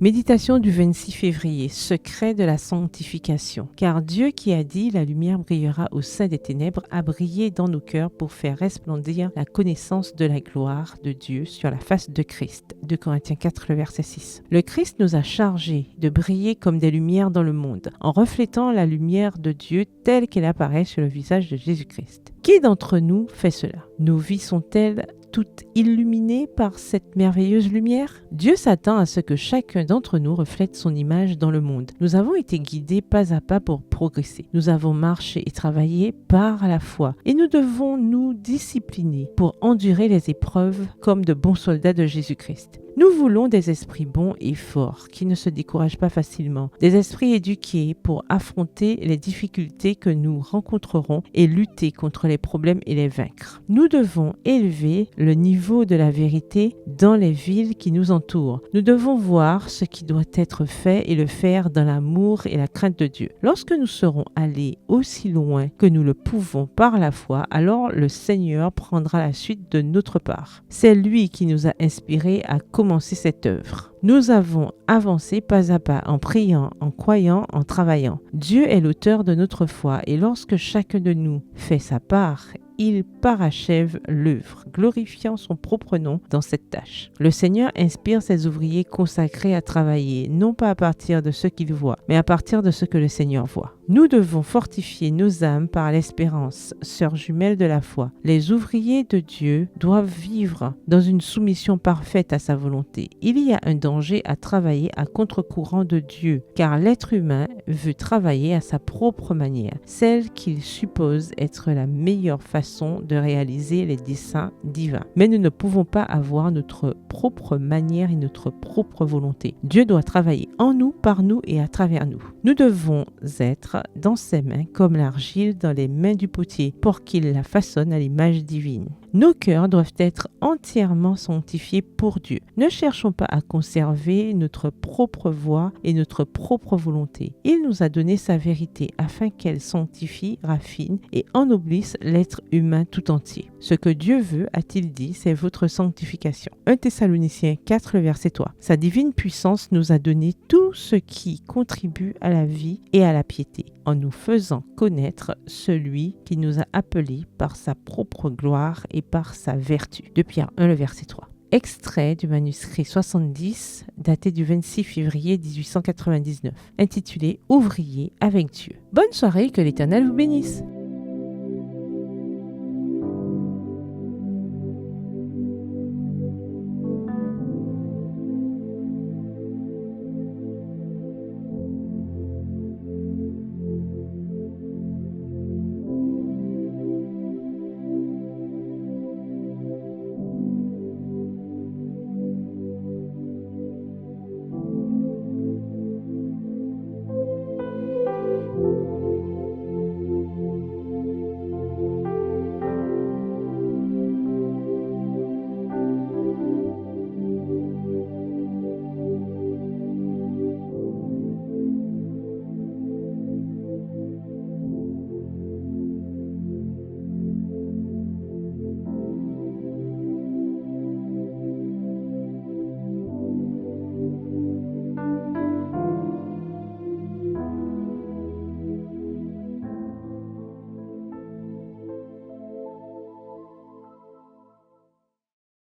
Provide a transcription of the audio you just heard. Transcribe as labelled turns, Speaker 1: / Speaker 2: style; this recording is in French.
Speaker 1: Méditation du 26 février, secret de la sanctification. Car Dieu qui a dit « La lumière brillera au sein des ténèbres » a brillé dans nos cœurs pour faire resplendir la connaissance de la gloire de Dieu sur la face de Christ. 2 Corinthiens 4, le verset 6. Le Christ nous a chargés de briller comme des lumières dans le monde, en reflétant la lumière de Dieu telle qu'elle apparaît sur le visage de Jésus-Christ. Qui d'entre nous fait cela? Nos vies sont-elles toutes illuminées par cette merveilleuse lumière? Dieu s'attend à ce que chacun d'entre nous reflète son image dans le monde. Nous avons été guidés pas à pas pour progresser. Nous avons marché et travaillé par la foi. Et nous devons nous discipliner pour endurer les épreuves comme de bons soldats de Jésus-Christ. Nous voulons des esprits bons et forts qui ne se découragent pas facilement, des esprits éduqués pour affronter les difficultés que nous rencontrerons et lutter contre les problèmes et les vaincre. Nous devons élever le niveau de la vérité dans les villes qui nous entourent. Nous devons voir ce qui doit être fait et le faire dans l'amour et la crainte de Dieu. Lorsque nous serons allés aussi loin que nous le pouvons par la foi, alors le Seigneur prendra la suite de notre part. C'est lui qui nous a inspirés à commencer cette œuvre. Nous avons avancé pas à pas en priant, en croyant, en travaillant. Dieu est l'auteur de notre foi et lorsque chacun de nous fait sa part, il parachève l'œuvre, glorifiant son propre nom dans cette tâche. Le Seigneur inspire ses ouvriers consacrés à travailler, non pas à partir de ce qu'ils voient, mais à partir de ce que le Seigneur voit. Nous devons fortifier nos âmes par l'espérance, sœurs jumelles de la foi. Les ouvriers de Dieu doivent vivre dans une soumission parfaite à sa volonté. Il y a un danger à travailler à contre-courant de Dieu, car l'être humain veut travailler à sa propre manière, celle qu'il suppose être la meilleure façon de réaliser les desseins divins. Mais nous ne pouvons pas avoir notre propre manière et notre propre volonté. Dieu doit travailler en nous, par nous et à travers nous. Nous devons être dans ses mains comme l'argile dans les mains du potier pour qu'il la façonne à l'image divine. Nos cœurs doivent être entièrement sanctifiés pour Dieu. Ne cherchons pas à conserver notre propre voix et notre propre volonté. Il nous a donné sa vérité afin qu'elle sanctifie, raffine et ennoblisse l'être humain tout entier. Ce que Dieu veut, a-t-il dit, c'est votre sanctification. 1 Thessaloniciens 4, le verset 3. Sa divine puissance nous a donné tout ce qui contribue à la vie et à la piété, en nous faisant connaître celui qui nous a appelés par sa propre gloire et par sa vertu. 2 Pierre 1, le verset 3. Extrait du manuscrit 70, daté du 26 février 1899, intitulé « Ouvrier avec Dieu ». Bonne soirée, que l'Éternel vous bénisse.